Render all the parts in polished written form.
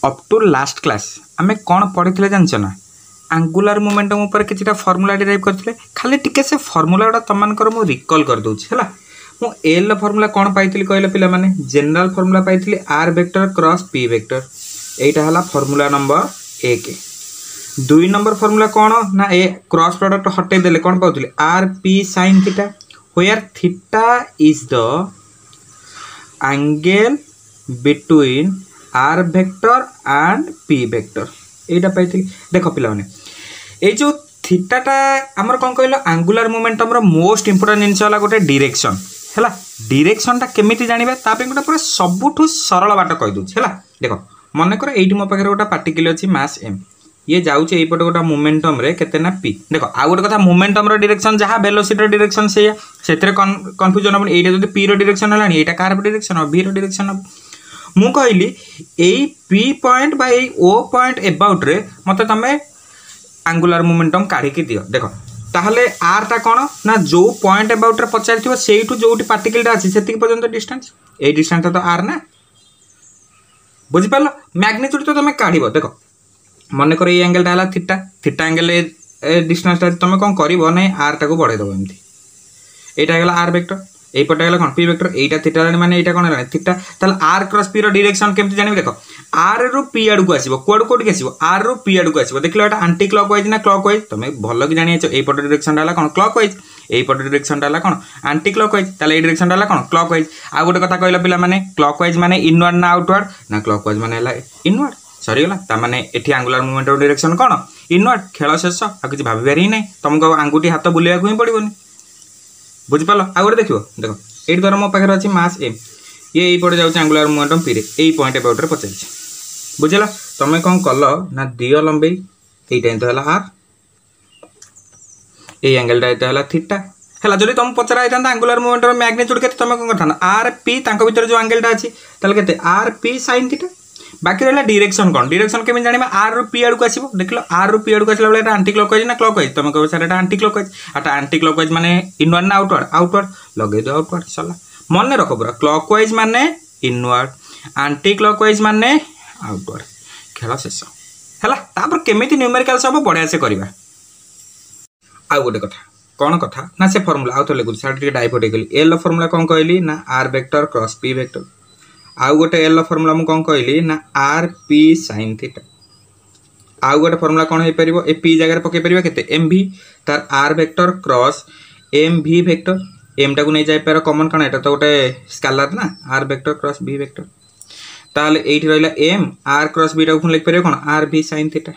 Up to last class आमे कौन पढ़ी जानच ना आंगुलार मोमेंटम ऊपर किछिटा फॉर्मूला डिराइव करथिले खाली टिके से फॉर्मूला गुडा तमनकर मु रिकॉल कर दोछि हला मु एल फॉर्मूला कौन पाइथिली कहले पिला माने जनरल फॉर्मूला पाइथिली r vector cross P vector एटा हला फॉर्मूला नंबर 1 2 नंबर फॉर्मूला कौन ना ए क्रॉस प्रोडक्ट हटे देले कौन पाउथिले r P sin theta where theta is the angle between r vector and P vector एटा पाइथिली देखो पिला माने ए जो थीटाटा हमर कोन कहलो एंगुलर मोमेंटम रो मोस्ट इंपोर्टेंट जिंस वाला गोटे डायरेक्शन हैला डायरेक्शनटा केमिति जानिबा तापे गोटे पूरा सबुठु सरल बाट कहि दोछ हैला देखो मन कर एठी मो पाखरे गोटा पार्टिकल अछि मास m ये जाउचे एई पटे गोटा मोमेंटम रे केते ना p देखो आ गोटे कथा मोमेंटम रो डायरेक्शन जहा वेलोसिटी रो डायरेक्शन से सेतरे कंफ्यूजन अपन एटा जदी p रो डायरेक्शन हलानी एटा कार डायरेक्शन v रो डायरेक्शन मु कहली एई p पॉइंट बा एई o पॉइंट अबाउट रे मते तमे एंगुलर मोमेंटम काढी के दियो देखो ताहले r ता कोन ना जो पॉइंट अबाउट रे पचारथिबो सेइटु जोटी पार्टिकल ता अछि सेति पर्यंत डिस्टेंस ए डिस्टेंस तो r ना बुझि पालो मैग्नीट्यूड तो तमे काढिबो देखो मन कर ये एंगल ता theta theta angle A distance ता तमे कोन करिवो नै r ता को बढ़ाई दबो एमती एटा गेला r वेक्टर ए पटे गेला कोन p वेक्टर एटा थीटा माने एटा कोन थीटा ताल r क्रॉस p रो डायरेक्शन केमति जानिबे देखो r रो p आडू को आसीबो कोड कोड के आसीबो r रो p आडू को आसीबो देखलो एटा एंटी क्लॉकवाइज ना क्लॉकवाइज तमे भलो कि जानि ए पटे डायरेक्शन डाला कोन क्लॉकवाइज ए पटे डायरेक्शन डाला कोन एंटी क्लॉकवाइज ताले ए डायरेक्शन डाला कोन क्लॉकवाइज आ गोटे कथा कहला पिला माने क्लॉकवाइज माने इनवर्ड ना आउटवर्ड ना क्लॉकवाइज माने हला इनवर्ड सरी गला ता माने एठी एंगुलर मोमेंट रो डायरेक्शन कोन इनवर्ड खेल शेष आ किछ भाबी बेरी नै तुमको आंगुठी हाथ बुलिया को ही पड़िबोनी बुझ पालो आ गोटे देखियो देखो एठी धर मो पाखरे अछि मास m ये एई पड़े जाउछ एंगुलर मोमेंटम p रे एई पॉइंट अबाउट रे पचाइछ बुझला तमे कोन कलो ना दियो लंबई एटा तो हला r ए एंगल ता हला थीटा हला जदी तुम पचरा आइता एंगुलर मोमेंटम मैग्नीट्यूड केते तमे कोन करथाना r p तांको भीतर जो एंगल ता अछि तले केते r p sin थीटा बाकी रहला डायरेक्शन कोन डायरेक्शन केमे जानिबा r रो p आडू को आसीबो देखलो r रो p आडू को आसला बेले एटा एंटी क्लॉकवाइज ना क्लॉकवाइज तमे कहबो सर एटा एंटी क्लॉकवाइज आटा एंटी क्लॉकवाइज माने इनवर्ड ना आउटवर्ड आउटवर्ड लगे दो आउटवर्ड चला मन रखो पूरा क्लॉकवाइज माने इनवर्ड एंटी क्लॉकवाइज माने आउटवर्ड खेला शेष हला तापर केमिति न्यूमेरिकल सब बढ़िया से करबा आ गोटे कथा कोन कथा ना से फार्मूला आउ तो लेगु साइड डाइवर्ट गेली एल फार्मूला कोन कहली ना r vector cross p vector आउ गोटे एल फार्मूला मु कोन कहली ना r p sin थीटा आउ गोटे फार्मूला कोन हे परिबो ए p जगह रे पके परिबा केते mv तार r vector cross mv vector m टा को नै जाय पर कॉमन कोन एटा तो गोटे स्केलर ना r vector cross v vector ताले एठी रहला m r क्रॉस v टा को लिख परिबो कोन r v sin थीटा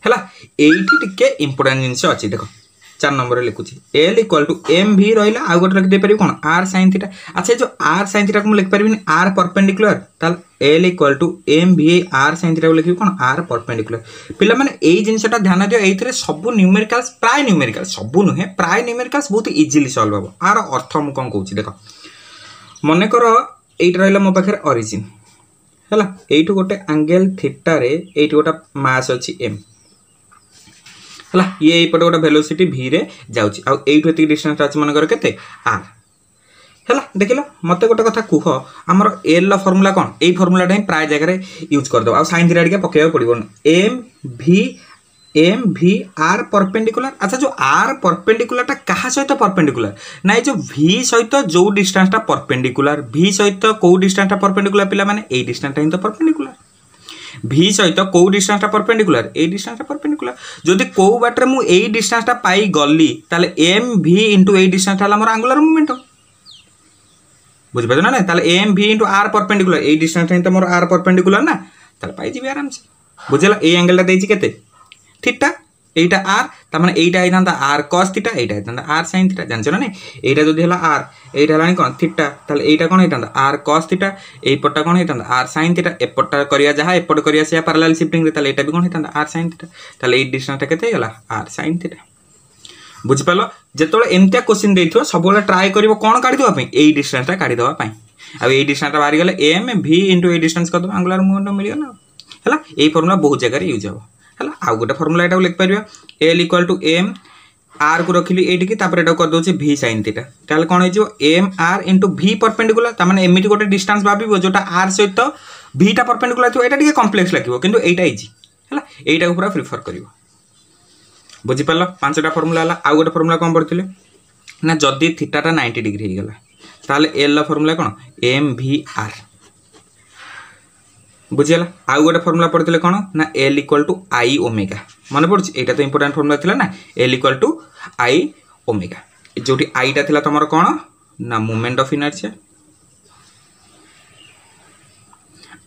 हला एठी टिके इंपोर्टेंट जिंस अछि देखो 4 नंबर रे लिखुची l इक्वल टू mv रहला आ गोटे लिख दे परिबो कोन r sin थीटा अच्छा जो r sin थीटा को लिख परिबिन r परपेंडिकुलर ताल l equal to mv r sin theta को लिखि कोन r परपेंडिकुलर पिला माने एई जिंसटा ध्यान दियो एइथरे सब न्यूमेरिकल्स प्राय न्यूमेरिकल्स सब नुहे प्राय न्यूमेरिकल्स बहुत इजीली सॉल्व हो आर अर्थ हम कोन कहूची देखो मने करो एइट रहला मो पाखरे ओरिजिन हला एइटु गोटे एंगल थीटा रे एइटु गोटा मास अछि m हला ये एई पटे गोटा वेलोसिटी v रे जाउची आ एइटु एति डिस्टेंस अछि मन कर केते r हला देखिलो मते गोटे कथा कुह हमर l ला फार्मूला कोन एई फार्मूला टाइम प्राय जगह रे यूज कर दो आ sin थीटा के पकेया पड़िबो m v r परपेंडिकुलर अच्छा जो r परपेंडिकुलर ता कहा सहित परपेंडिकुलर ना जो v सहित जो डिस्टेंस ता परपेंडिकुलर v सहित को डिस्टेंस ता परपेंडिकुलर पिला माने एई डिस्टेंस ता इन तो परपेंडिकुलर v सहित को डिस्टेंस ता परपेंडिकुलर एई डिस्टेंस ता परपेंडिकुलर जदी को बाटरे मु एई डिस्टेंस ता पाई गली ताले m v * एई डिस्टेंस ता हमर एंगुलर मोमेंटम बुझ पाछो ना ताले m v * r परपेंडिकुलर एई डिस्टेंस ता हमर r परपेंडिकुलर ना ताले पाई जिबे आराम से बुझला एई एंगल ता देछि केते थीटा एटा r ता माने एटा आइतांता r cos थीटा एटा आइतांता r sin थीटा जानछो ना एटा जदी हला r एटा हलानी कोन थीटा ताले एटा कोन आइतांता r cos थीटा एई पट्टा कोन आइतांता r sin थीटा ए पट्टा करिया जहा ए पट करिया से पैरेलल शिफ्टिंग रे ताले एटा भी कोन आइतांता r sin थीटा ताले एई डिस्टेंस ता केते हला r sin थीटा बुझ पालो जेतोले एमतिया क्वेश्चन देइथो सबोले ट्राई करिवो कोन काढि दवा पई एई डिस्टेंस ता काढि दवा पई आ एई डिस्टेंस ता बाहर गेले m v * एई डिस्टेंस कर दो एंगुलर मोमेंटम मिलियो ना हला एई फार्मूला बहुत जगह रे यूज हो हला आ गोटे फार्मूला एटा लिख परिबा l = m आर को रखिली एटिकी एटा कर दउछि v sin थीटा ताले कोन हो m r into v perpendicular ता माने एमिति गोटे डिस्टेंस भाबिबो जोटा आर सहित v टा परपेंडिकुलर थियो एटा टिके कॉम्प्लेक्स लागिवो किंतु एटा इजी हला एटा को पूरा प्रिफर करिवो बुझी पालो पांचटा फार्मूला हला आ गोटे फार्मूला कोन पड़थिले ना जदी थीटा टा 90 डिग्री हे गेला ताले एल ला फार्मूला कोन एम v आर बुझीला आउ गोटे फॉर्मूला पड़ते कौन ना L equal to I omega मन पड़े यहाँ तो इंपोर्टेंट फॉर्मूला थिला ना L equal to I omega जो आईटा थिला तुम कौन ना मोमेंट ऑफ इनर्शिया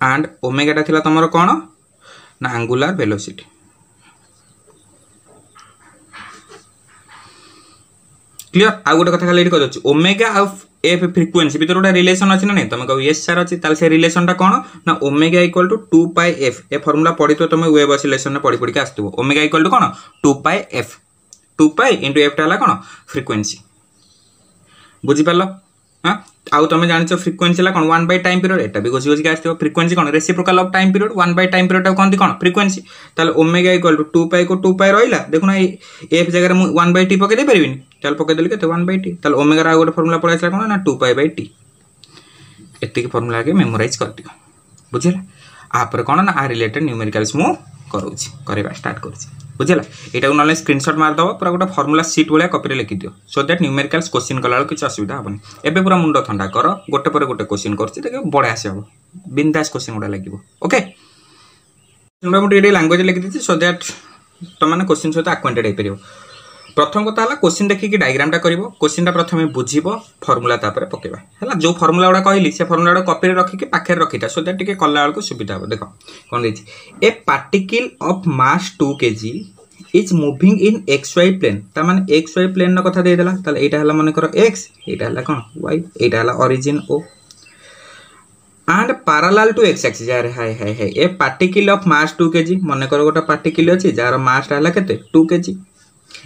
एंड ओमेगाटा थिला तुम कौन ना एंगुलर वेलोसिटी क्लियर आउ गोटे कथा खाली कह ओमेगा ऑफ एफ फ्रिक्वेंसी भीतर गोटे रिलेशन अच्छी ना नहीं तुम कह यस सर अच्छी से रिलेशनटा कौन ना omega equal to 2 pi f ए फॉर्मूला पढ़ी तो तुम वेव ऑसिलेशन पढ़ी पढ़ी आसो ओमेगा इक्वल टू कौन 2 pi F 2 pi into F टा कौन फ्रिक्वेंसी बुझीपार हाँ आउ तुम जान फ्रिक्वेंसी कौन 1 बाय टाइम पीरियड एटा भी घोषी घोषिक आसो फ्रिक्वेंसी कौन reciprocal of time period 1 by time period कहते कौन फ्रिक्वेंसी ताल ओमेगा इक्वल टू 2 पाई को 2 पाई रहा देखुना एफ जगह मुझे 1 बाय टी पकई दे पारिनी चल पकईदेली के 1 बाय टी ताल ओमेगा आ गोटे फॉर्मूला पड़े आसला कौन ना 2 पाई बाय टी एतिक फॉर्मूला आगे मेमोराइज कर दियो बुझिला आपर कौन ना आ रिलेटेड न्यूमेरिकल्स मु करूची करबा स्टार्ट करूची बुझिला एटा को नले स्क्रीनशॉट मार दबो पूरा गोटे फॉर्मूला शीट वाला कॉपी रे लिखि दियो सो दैट न्यूमेरिकल्स क्वेश्चन कला किछ असुविधा हबनी एबे पूरा मुंडो ठंडा कर गोटे पर गोटे क्वेश्चन करछि देखो बडे आसे हबो बिंदास क्वेश्चन गुडा लागिवो ओके नंबर मुटे लैंग्वेज लिखि दिछि सो दैट त माने क्वेश्चन सहित अक्वाइंटेड हे परियो प्रथम कथा हला क्वेश्चन देखि डायग्रामटा करिवो क्वेश्चनटा प्रथमे बुझिबो फॉर्मूला तापर पकेबा हला जो फॉर्मूला गुडा कहली से फॉर्मूला कॉपी रे रखि के पाखे रखिता सो दैट टिके कल्ला को सुविधा हो देखो कोन देछि a particle of mass 2 kg is moving in xy plane ता माने xy प्लेन न कथा दे देला ताले एटा हला माने करो x एटा हला कोन y एटा हला origin o and parallel to x axis यार हाय हाय हाय a particle of mass 2 kg माने करो गोटा पार्टिकल अछि जार मास हला केते 2 kg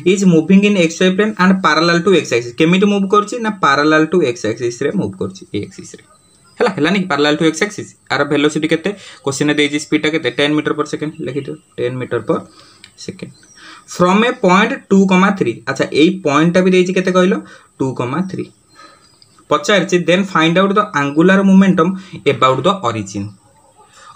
is moving in xy plane and parallel to x axis केमिति मूव करछि ना पैरेलल टू x एक्सिस रे मूव करछि ए एक्सिस रे हला हला नहीं पैरेलल टू x एक्सिस आर वेलोसिटी केते क्वेश्चन दे जी स्पीड केते 10 मीटर पर सेकंड लिखि दो 10 मीटर पर सेकंड फ्रॉम ए पॉइंट 2,3 अच्छा यही पॉइंट भी देछि केते कहलो 2,3 पचारछि then find out the angular momentum about the origin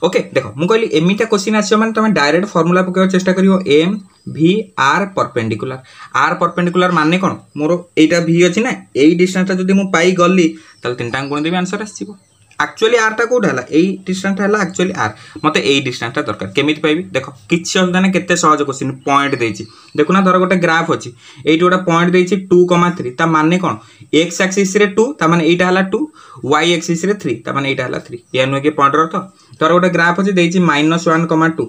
okay देखो मु कहली एमिटा क्वेश्चन आछो माने तुम डायरेक्ट फार्मूला पकेवा चेष्टा करियो एम v r परपेंडिकुलर माने कोन मोर एटा v अछि ना एई डिस्टेंस जदी मु पाई गली तल तीनटा गुण देबी आंसर आसीबो एक्चुअली r टा कोड हला एई डिस्टेंस हला एक्चुअली r मते एई डिस्टेंस टा दरकार केमिति पाइबी देखो किछि असुविधा ना केते सहज क्वेश्चन पॉइंट देछि देखुना धर गोटे ग्राफ अछि एई गोटा पॉइंट देछि 2,3 ता माने कोन x एक्सिस रे 2 ता माने एटा हला 2 y एक्सिस रे 3 ता माने एटा हला 3 या नो के पॉइंट रो तो धर गोटे ग्राफ अछि देछि -1,2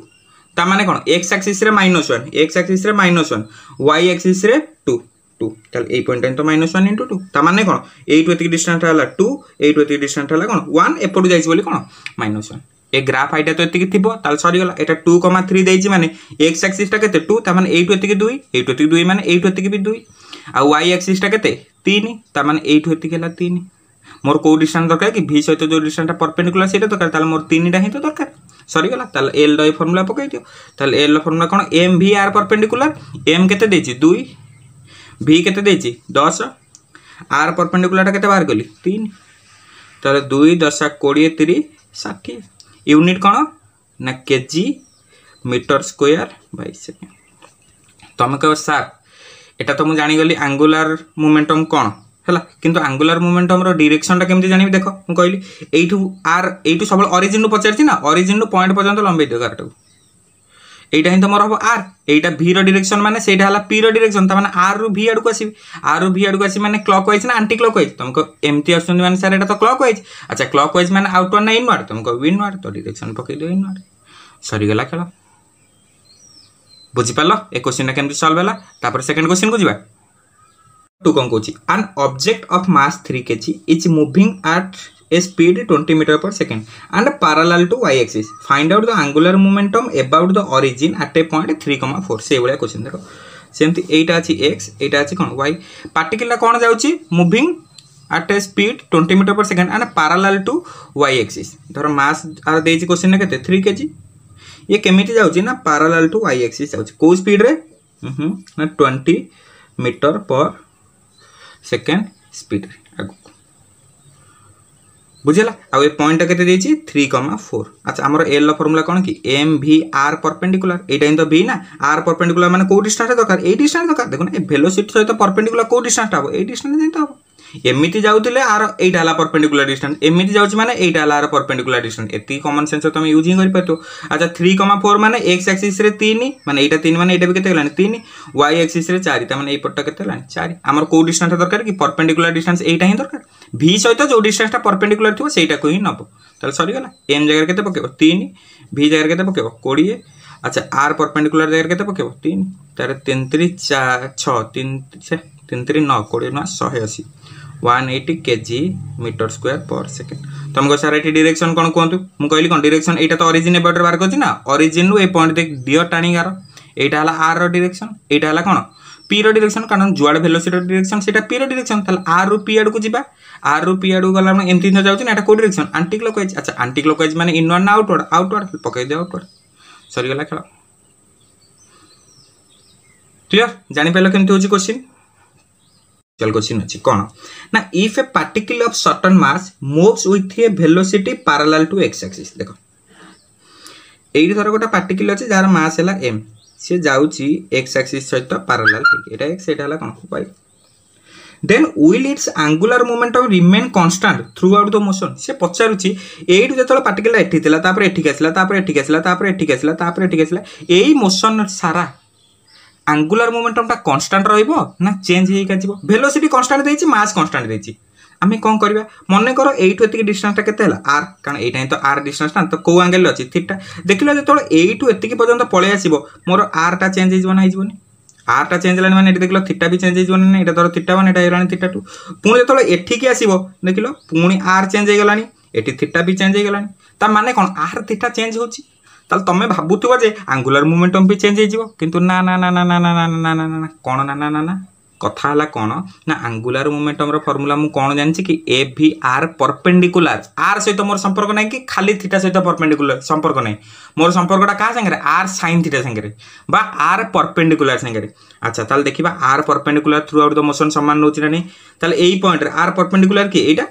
ता माने कोन x एक्सिस रे -1 x एक्सिस रे -1 y एक्सिस रे 2 2 चल ए पॉइंट तो -1 * 2 ता माने कोन एटु एति डिस्टेंस हला 2 एटु एति डिस्टेंस हला कोन 1 एपटु जाइछ बोली कोन -1 ए ग्राफ आइटा तो एति थिबो ताल सरी गला एटा 2,3 देछि माने x एक्सिस ता केते 2 ता माने एटु एति 2 माने एटु एति भी 2 आ y एक्सिस ता केते 3 ता माने एटु एति हला 3 मोर को डिस्टेंस दरकार कि v सहित जो डिस्टेंस परपेंडिकुलर सेटा दरकार ताल मोर 3 टा ही तो दरकार सरी गला ताल l द फार्मूला पकई दियो ताल l फार्मूला कोन m v r perpendicular m केते देछि 2 v केते देछि 10 r परपेंडिकुलर टा केते बाहर गली 3 ताल 2 10 20 30 60 यूनिट कोन ना kg metre square by second तुम कह सर एटा तो मु जानि गली एंगुलर मोमेंटम कोन हला किंतु एंगुलर मोमेंटम रो डायरेक्शन टा केमति जानिबी देखो मु कहली एठू आर एठू सबल ओरिजिन नु पचारछि ना ओरिजिन नु पॉइंट पर्यंत लंबे दियो गारटा एटा ही तमर हो are Etah v row direction माने सेटा हला p रो डायरेक्शन त माने r रो v आडू को आसी r रो v आडू को आसी माने क्लॉकवाइज ना एंटी क्लॉकवाइज तुमको एमती आछन माने सर एटा तो क्लॉकवाइज अच्छा क्लॉकवाइज माने आउटवर्ड ना इनवर्ड तुमको इनवर्ड तो डायरेक्शन पकई दियो इनवर्ड सरी गेला खेला बुझी पालो ए क्वेश्चन ना केमति सॉल्व होला तापर सेकंड क्वेश्चन को जिबा टू कौन कौन an object of mass 3 kg is moving at a speed 20 meter per second and parallel to y axis find out the angular momentum about the origin at a point 3,4 से बळिया question देखो सेमति एटा अछि x एटा अछि कोन y particle कोन जाउछि moving at a speed 20 meter per second and parallel to y axis धर मास are देछि क्वेश्चन ने केते 3 kg ये केमिति जाउछि ना parallel to y axis जाउछि को स्पीड रे ना 20 मीटर पर सेकेंड स्पीड आगु बुझेगा आउ ए पॉइंट केते देछि 3,4 अच्छा हमर एल रो फार्मूला कोन कि एम वी आर परपेंडिकुलर एटा इन तो वी ना आर परपेंडिकुलर माने को डिस्टेंस दरकार ए डिस्टेंस दरकार देखो ना ए वेलोसिटी सहित परपेंडिकुलर को डिस्टेंस हबो ए डिस्टेंस जेंत हबो एमिति जाउतिले आर एटा हला परपेंडिकुलर डिस्टेंस एमिति जाउछि माने एटा हला आर परपेंडिकुलर डिस्टेंस एति कॉमन सेंस तुम यूजिंग करि परतो अच्छा 3,4 माने x एक्सिस रे 3 माने एटा 3 माने एटा भी केते गलानी 3 y एक्सिस रे 4 त माने ए पट्टा केते गलानी 4 हमर को डिस्टेंस दरकार कि परपेंडिकुलर डिस्टेंस एटा ही दरकार v सहित जो डिस्टेंसटा परपेंडिकुलर थिबो सेटा को ही नबो तले सरी गला m जगह केते पकेबो 3 v जगह केते पकेबो 20 अच्छा r परपेंडिकुलर जगह केते पकेबो 3 तारे 3 3 4 6 3 3 3 9 20 9 180 180 kg मीटर स्क्वायर पर सेकेंड तुमको सारा ये डायरेक्शन कौन कहतु मुझे कहली कौन डायरेक्शन यहाँ तो ओरिजिन एबाउट बाहर कर ना ओरिजिन रु ए पॉइंट देख दियो टाणीगार यहाँ है आर डायरेक्शन यहाँ है कौन पी रो डायरेक्शन कारण जुआड़ वेलोसिटी डायरेक्शन से पी रो डायरेक्शन आर रु पी आड़ को जा आर रु पी आड़ को गला एमती जाऊँ ना कौ डायरेक्शन आंटी क्लॉकवाइज अच्छा आंटी क्लॉकवाइज माने इनवर्ड ना आउटवर्ड आउटवर्ड पकई दे आउटवर्ड सरीगला खेल क्लियर जापार केमती हो क्वेश्चन चल क्वेश्चन अच्छी कौन ना if a particle of certain mass moves with a velocity parallel to x axis देखो एडी धर गोटा पार्टिकल अछि जार मास हैला m से जाउची एक्स एक्सिस सहित पैरेलल एटा x एटा हला कोन y then will its angular momentum remain constant throughout the motion से पचारुची एडी जतल पार्टिकल एठी थिला तापर एठी आसला तापर एठी आसला तापर एठी आसला तापर एठी आसला एई मोशन सारा एंगुलर मोमेंटम टा कांस्टेंट रहइबो ना चेंज हेई का जीवो वेलोसिटी कांस्टेंट देछि मास कांस्टेंट देछि आमे कोन करबा मने करो एठु एतिक डिस्टेंस टा केते हला r कारण एटा ही तो r डिस्टेंस ना तो को एंगल अछि थीटा देखिलो जेतोल एठु एतिक पर्यंत पळे आसीबो मोर r टा चेंज हेइजो ना हेइजोनी r टा चेंज लानी माने एठी देखिलो थीटा भी चेंज हेइजो ना एटा धर थीटा 1 एटा हेलानी थीटा 2 पुणी जेतोल एठी की आसीबो देखिलो पुणी r चेंज हे गलानी एठी थीटा भी चेंज हे गलानी ता माने कोन r थीटा चेंज होछि ताल तमे भाबुथुबा जे एंगुलर मोमेंटम भी चेंज हेजिवो किंतु ना ना ना ना ना ना ना ना ना ना कोन ना ना ना ना कथा हला कोन ना एंगुलर मोमेंटम रो फार्मूला मु कोन जानछि कि ए भी आर परपेंडिकुलर आर सहित मोर संपर्क नै कि खाली थीटा सहित परपेंडिकुलर संपर्क नै मोर संपर्कटा का संगे आर sin थीटा संगे बा आर परपेंडिकुलर संगे अच्छा ताल देखिबा r perpendicular throughout the motion समान नोछि ना नै ताल एई पॉइंट रे आर परपेंडिकुलर कि एटा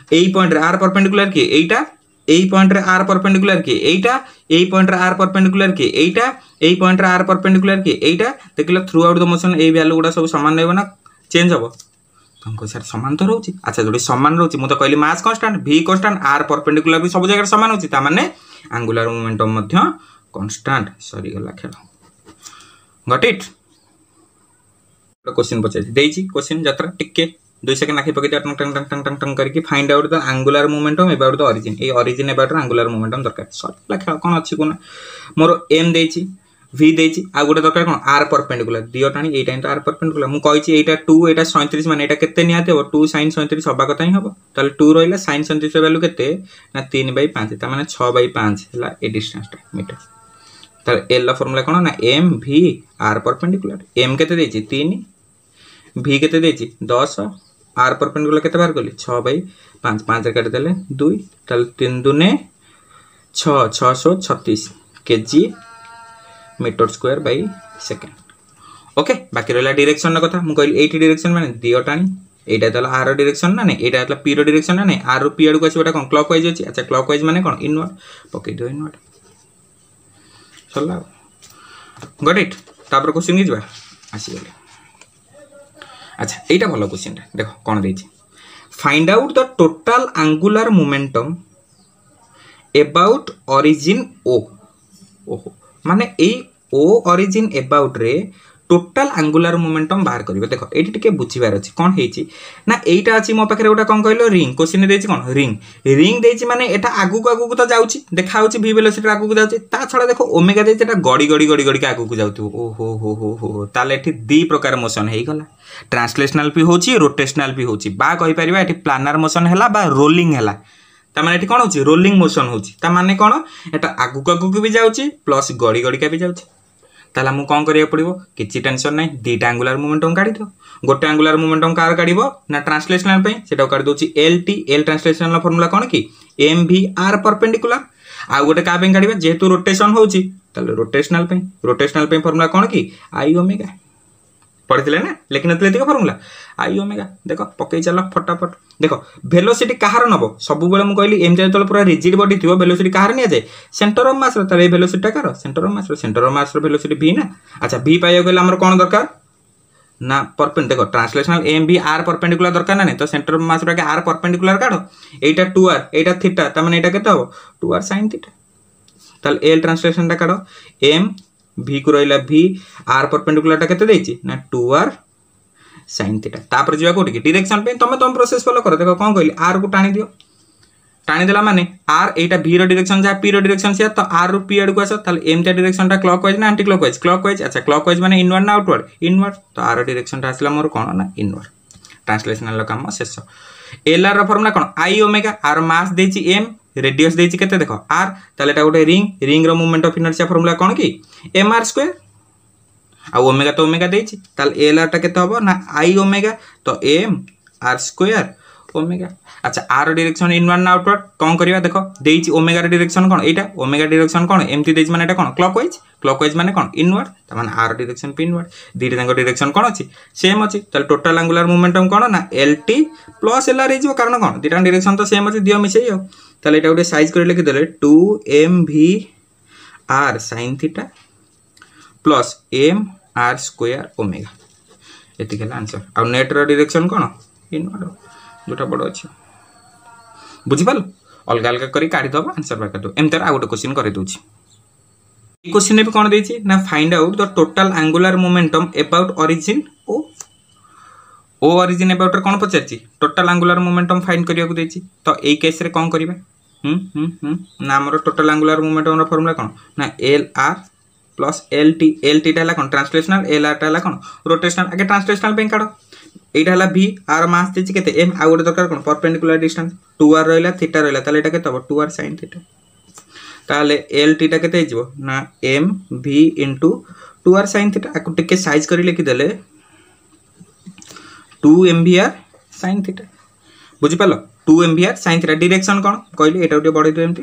एई पॉइंट रे आर परपेंडिकुलर कि एटा एई पॉइंट रे आर परपेंडिकुलर कि एटा एई पॉइंट रे आर परपेंडिकुलर कि एटा एई पॉइंट रे आर परपेंडिकुलर कि एटा देखिलो थ्रू आउट द मोशन ए वैल्यू गुडा सब समान रहबो ना चेंज हबो तुमको सर समान तो रहउची अच्छा जोडी समान रहउची मु तो कहली mass constant v constant r perpendicular भी सब जगह समान होची ता माने एंगुलर मोमेंटम मध्य कांस्टेंट सरी गला खेल गॉट इट क्वेश्चन पचे देइची क्वेश्चन यात्रा टिके 2 सेकंड आखि पके टंग टंग टंग टंग टंग करके find out the angular momentum about the origin A origin about angular momentum दरकार सरी खेल कोन अछि कोन मोर m देइची v देइची आ गोटे दरकार कोन r परपेंडिकुलर दियो टाणी ए टाइम तो r परपेंडिकुलर मु कहिची एटा 2 एटा 37 माने एटा केते नियाते हो 2 sin 37 हबा कथा ही हबो ताले 2 रहिला sin 37 वैल्यू केते ना 3/5 ता माने 6/5 हला ए डिस्टेंस टा मीटर ताले l ला फार्मूला कोन ना m v r perpendicular m केते देइची 3 v केते देइची 10 r परपेंडिकुलर केते बाहर करली 6/5 5 रे काट देले 2 ताले 3 दुने 6 636 kg metre square by second okay बाकी रहला डायरेक्शन कथा मु कहली 80 डायरेक्शन माने दियो टाणी एटा तला आर डायरेक्शन ना नै एटा तला पी रो डायरेक्शन ना नै आर रो पी आड़ को आछबटा कोन क्लॉकवाइज अछि अच्छा क्लॉकवाइज माने कोन इनवर्ड पके दो इनवर्ड चला गॉट इट तापर क्वेश्चन की जबा आसी गेले अच्छा एटा भलो क्वेश्चन देखो कोन देछि find out the total angular momentum about origin O ओहो माने ए ओ ओरिजिन अबाउट रे टोटल एंगुलर मोमेंटम बाहर करिवे देखो एटी टिके बुझिबार अछि कोन हेछि ना एटा अछि मो पाखरे ओटा कोन कहलो रिंग क्वेश्चन देछि कोन रिंग रिंग देछि माने एटा आगु को तो जाउछि देखा होछि v वेलोसिटी आगु को जाउछि ता छडा देखो ओमेगा देछि एटा गडी गडी गडी गडी के आगु को जाउथु ओ हो ताले एठी दी प्रकार मोशन हेइ गला ट्रांसलेशनल भी होछि रोटेशनल भी होछि बा कहि परिबा एठी प्लानर मोशन हैला बा रोलिंग हैला ता माने एठी कोन होछि रोलिंग मोशन होछि ता माने कोन एटा आगु भी जाउछि प्लस गडी गडी का भी जाउछि ताला मु कोन करिया पड़िबो किछि टेंशन नै दीटा एंगुलर मोमेंटम काढी दो गोटे एंगुलर मोमेंटम कार काढिबो ना ट्रांसलेशनल पे सेटा काढी दोछि lt l ट्रांसलेशनल फार्मूला कोन की mv r परपेंडिकुलर आ गोटे का पे काढिबा जेतु रोटेशन होछि ताले रोटेशनल पे फार्मूला कोन की i ओमेगा पढ़ी ना लिखि नथिले देखो फॉर्मूला आई ओमेगा देखो पकई चलो फटाफट देखो वेलोसिटी कहार नब सब बेले मु कहली एमती जो पूरा रिजिड बॉडी थी वेलोसिटी कहार नि जाए सेंटर ऑफ मास रे velocity car centre of mass velocity v ना अच्छा v पाइयो गले हमर कोन दरकार ना परपेंडिकुलर देखो ट्रांसलेशनल एम भी आर परपेंडिकुलर दरकार ना नहीं तो सेंटर ऑफ मास रे आर परपेंडिकुलर काढो एटा 2r एटा थीटा त माने एटा केते हो 2r sin थीटा ताल एल ट्रांसलेशन टा काढो m v को रहिला v r परपेंडिकुलर टा केते देछि ना 2r sin थीटा तापर जिवा कोठी डायरेक्शन पे तुम प्रोसेस फॉलो करो देखो कोन कहली r को टाणी दियो टाणी देला माने r एटा v रो डायरेक्शन जा p रो डायरेक्शन से तो r रो p आड़ को आसो ताल m ता डायरेक्शन टा क्लॉकवाइज ना एंटी क्लॉकवाइज अच्छा क्लॉकवाइज माने इनवर्ड ना आउटवर्ड इनवर्ड तो r रो डायरेक्शन टा आसला मोर कोन ना इनवर्ड ट्रांसलेशनल लो काम शेष lr रो फॉर्मूला कोन i ओमेगा r मास देछि m रेडियस देछि केते देखो r ताले एटा गोटे रिंग रो मोमेंट ऑफ इनर्शिया फॉर्मूला कोन की mr2 आ ओमेगा तो ओमेगा देछि ताल lr टा केते हबो ना i ओमेगा तो m r2 ओमेगा अच्छा r डायरेक्शन इनवर्ड ना आउटवर्ड कोन करिवा देखो देछि ओमेगा रो डायरेक्शन कोन एटा ओमेगा डायरेक्शन कोन एमती देछि माने एटा कोन क्लॉकवाइज माने कोन इनवर्ड त माने r डायरेक्शन पे इनवर्ड दीटा जंग डायरेक्शन कोन अछि सेम अछि ताल टोटल एंगुलर मोमेंटम कोन ना lt प्लस lr हिजो कारण कोन दीटा डायरेक्शन तो सेम अछि दियो मिसै हो ताल एटा उडे साइज कर लिखि देले 2mv r sin theta plus m r2 omega एति केला आंसर आ नेट रो डायरेक्शन कोन इनवर्ड जोटा बड़ अच्छे बुझिपाल अलग अलग करी काढ़ी दब आंसर बाहर कर एम आ गोटे क्वेश्चन कर दूसरी क्वेश्चन भी कौन देछि ना find out the total angular momentum about origin ओ ओरिजिन अबाउट कौन पचारछि टोटल एंगुलर मोमेंटम फाइंड करिया को देछि तो एई केस रे कौन करिबा ना हमर टोटल एंगुलर मोमेंटम रो फार्मूला कौन ना L R plus L T टा कौन ट्रांसलेशनल एल आर टा कौन रोटेशनल आगे ट्रांसलेशनल पे काढो एटा हला v r मास देछि केते m आ गोटे दरकार कोन परपेंडिकुलर डिस्टेंस 2r रहला थीटा रहला ताले एटा केते हो 2r sin थीटा ताले l t टा केते हिजबो ना m v * 2r sin theta आकु टिके साइज करी लिखि देले 2 mvr sin थीटा बुझि पालो 2 mvr sin थीटा डायरेक्शन कोन कहली एटा उटे बढै दो एमती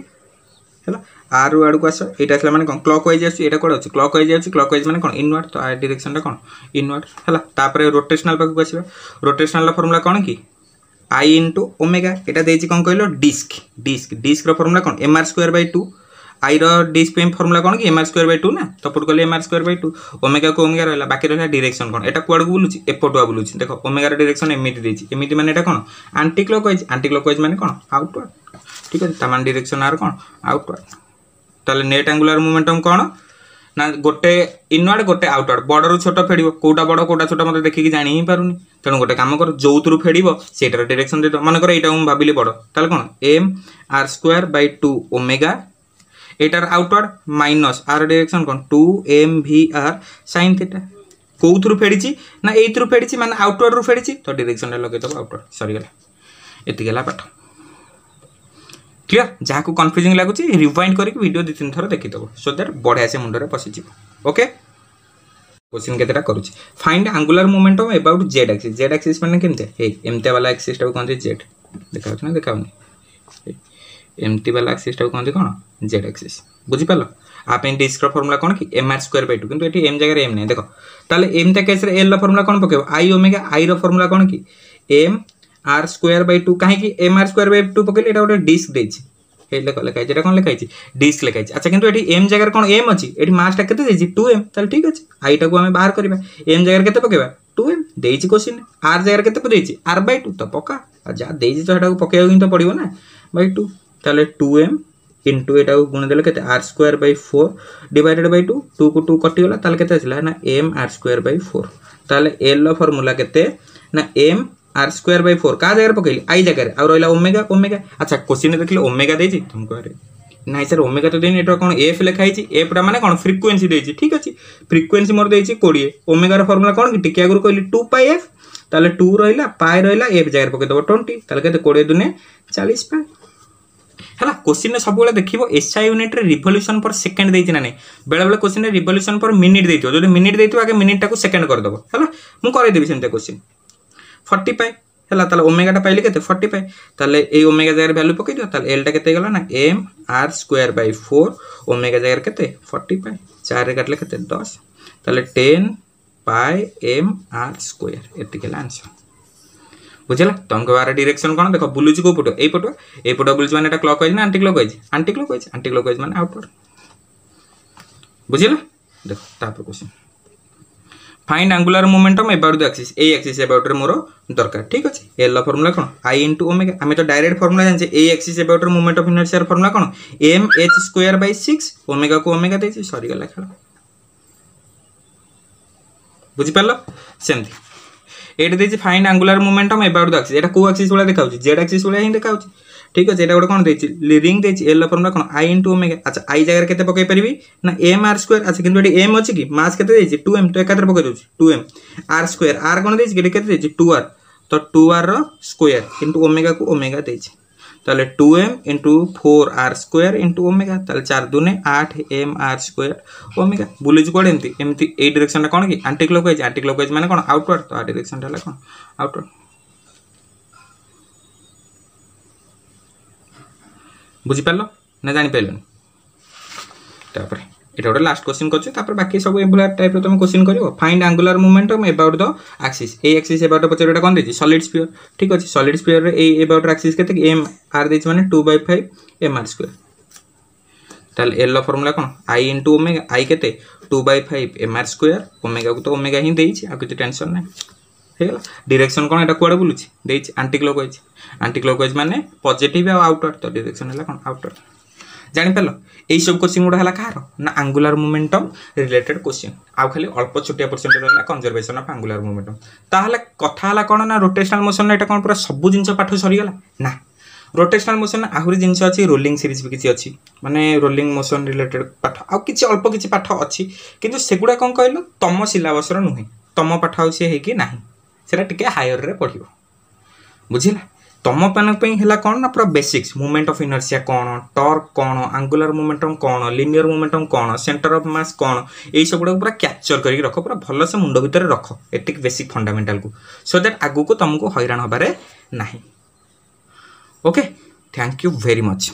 हला r रो आड़ को आसो एटा असला माने कोन क्लॉकवाइज आसी एटा कोड अछि क्लॉकवाइज माने कोन इनवर्ड तो आ डायरेक्शन टा कोन इनवर्ड हला तापरे रोटेशनल पाकु को आसीबा रोटेशनल ला फार्मूला कोन की i * ओमेगा एटा देछि कोन कहलो डिस्क रो फार्मूला कोन mr2/2 i रो डिस्क पे फार्मूला कोन की mr2/2 ना तो पुट कहले mr2/2 ओमेगा को ओमेगा रहला बाकी रहला डायरेक्शन कोन एटा कोड को बुलुची एपटुआ बुलुची देखो ओमेगा रो डायरेक्शन एमिति देछि एमिति माने एटा कोन एंटी क्लॉकवाइज माने कोन आउटवर्ड ठीक है तमान डायरेक्शन आर कोन आउटवर्ड ताले नेट एंगुलर मोमेंटम कोन ना गोटे इनवर्ड गोटे आउटवर्ड बड़ रु छोट फेडिबो कोटा बड़ कोटा छोट मते देखि कि जानि ही पारुनी तनो गोटे काम कर जोउतरु फेडिबो सेटर डायरेक्शन दे दो मन कर एटा हम भाबिले बड़ ताले कोन m r2/2 ओमेगा एटार आउटवर्ड माइनस r डायरेक्शन कोन 2 mvr sin थीटा कोउतरु फेडिची ना एइतरु फेडिची माने आउटवर्ड रु फेडिची तो डायरेक्शन लगे दो आउटवर्ड सरी गेला एति गेला पाठ क्लियर जहाँ को कन्फ्यूजिंग लगुच रिवाइंड करके वीडियो 2-3 थर देखिदेव सो दैट बढ़िया से मुंडे पशिज ओके क्वेश्चन केतेटा करूची find angular momentum about Z axis माने केमते हे एमते वाला एक्सिस टा कोन जेड देखाउछ ना देखाउनी एमती वाला एक्सिस टा कोन कोन जेड एक्सिस बुझि पालो आप इन डिस्क रो फार्मूला कोन की mr2/2 किंतु एठी m जगह m नै देखो ताले m ता केस रे l रो फार्मूला कोन पकेबो i ओमेगा i रो फार्मूला कोन की m r2/2 काहे की mr2/2 पकेले एटा गोटे डिस्क देछि हे लेखाइ जेटा कोन लेखाइ डिस्क लेखाइ अच्छा किंतु एठी m जगह कोन m अछि एठी मास टा केते देछि 2m ताले ठीक अछि i टा को हमें बाहर करबा m जगह केते पकेबा 2m देछि क्वेश्चन r जगह केते देछि r/2 तो पक्का जा देछि तो एटा को पकेउ ही तो पड़िबो ना बाय 2 ताले 2m इनटू एटा को गुण देले केते r2/4 डिवाइडेड बाय 2 2 को 2 कटि गला ताले केते आछला ना m r2/4 ताले l रो फार्मूला केते ना m r2/4 का जगह पकेली i जगह और रहला ओमेगा अच्छा क्वेश्चन देखले ओमेगा देछि तुमको अरे नाही सर ओमेगा तो देनी एटा कोन f लिखाइ छि f रा माने कोन फ्रीक्वेंसी देछि ठीक अछि फ्रीक्वेंसी मोर देछि 20 ओमेगा रो फार्मूला कोन कि टिके आगु कहली 2πf ताले 2 रहला पाई रहला f जगह पके दबो 20 ताले केते 20 दुने 40 पाई हला क्वेश्चन ने सब बेले देखिबो एसआई यूनिट रे रिवोल्यूशन पर सेकंड देछि ना नै बेले बेले क्वेश्चन रे रिवोल्यूशन पर मिनिट देथियो जदि मिनिट देथियो आगे मिनिट टाको सेकंड कर दबो हला मु करे देबी सेंते क्वेश्चन 40 पाई हला ताले ओमेगा टा पाइले केते 40 पाई ताले ए ओमेगा जगह वैल्यू पके दियो ताले एल टा केते गेला ना m r2/4 ओमेगा जगह केते 40 पाई 4 रे काटले केते 10 ताले 10 पाए एम आर स्क्वायर एतिक आंसर बुझला तुमको बार डायरेक्शन कौन देख बुलूची को पटो ए पटो बुलूची माने क्लॉकवाइज ना एंटी क्लॉकवाइज माने आउटवर्ड बुझला देखो तापर question find angular momentum about the axis A axis about रे मोर दरकार ठीक अछि एल ला फार्मूला कोन आई इनटू ओमेगा हमें तो डायरेक्ट फार्मूला जानछे ए एक्सिस अबाउट रे मोमेंट ऑफ इनर्शिया फार्मूला कोन m h square by 6 omega को ओमेगा देछि सॉरी गला खेल बुझि परलो सेमती एट देछि find angular momentum about the axis एटा को एक्सिस वाला देखाउछि जेड एक्सिस वाला ही देखाउछि ठीक अछि एटा गोटे कोन देछि रिंग देछि एल ला फार्मूला कोन आई इनटू ओमेगा अच्छा आई जगह केते पकै परबी ना m r स्क्वायर अच्छा किंतु एटी m अछि कि मास केते देछि 2m तो एकातर पकै दोछि 2m r स्क्वायर r कोन देछि केते देछि 2r तो 2r रो स्क्वायर इनटू ओमेगा को ओमेगा देछि ताले 2m into 4r square into omega ताले 4 दुने 8 mr स्क्वायर ओमेगा बुलिज कोड एमती ए डायरेक्शन कोन कि एंटी क्लॉकवाइज माने कोन आउटवर्ड तो आ डायरेक्शन हला कोन आउटवर्ड बुझी पारलो ना जानि पाइलो तापर एटा गोटे लास्ट क्वेश्चन करछु तापर बाकी सब एबुला टाइप रो तुम क्वेश्चन करिवो find angular momentum about the axis A axis about पचर एटा कोन देछि सॉलिड स्फीयर ठीक अछि सॉलिड स्फीयर रे ए अबाउट एक्सिस केते m r देछि माने 2/5 mr स्क्वायर ताल एल ला फार्मूला कोन i * ओमेगा i केते 2/5 mr स्क्वायर ओमेगा को तो ओमेगा ही देछि आ किछ टेंशन नै हेला डायरेक्शन कोन एटा कोड बुलुछि देछि एंटी क्लॉकवाइज माने पॉजिटिव आ आउटवर्ड तो डायरेक्शन हला कोन आउटवर्ड जानि पालो एई सब क्वेश्चन गुडा हला कार ना एंगुलर मोमेंटम रिलेटेड क्वेश्चन आ खाली अल्प छोटिया परसेंट रहला कंजर्वेशन ऑफ एंगुलर मोमेंटम ताहले कथा हला कोन ना रोटेशनल मोशन एटा कोन पूरा सब जिंस पाठ सरी गला ना रोटेशनल मोशन आहुरी जिंस अछि रोलिंग सीरीज भी किछि अछि माने रोलिंग मोशन रिलेटेड पाठ आ किछि अल्प किछि पाठ अछि किंतु सेगुडा कोन कहलो तम सिलेबस रो नुहि तम पाठ होसी हे कि नाही सेरा टिके हायर रे पढिबो बुझिला तम पान पे हला कोन ना पूरा बेसिक्स मोमेंट ऑफ इनर्शिया कोन टॉर्क कोन एंगुलर मोमेंटम कोन लिनियर मोमेंटम कोन सेंटर ऑफ मास कोन एई सब गुडा पूरा कैप्चर करके रखो पूरा भलो से मुंडो भीतर रखो एटिक बेसिक फंडामेंटल को सो दैट आगु को तुमको हैरान होबारे नाही okay thank you very much.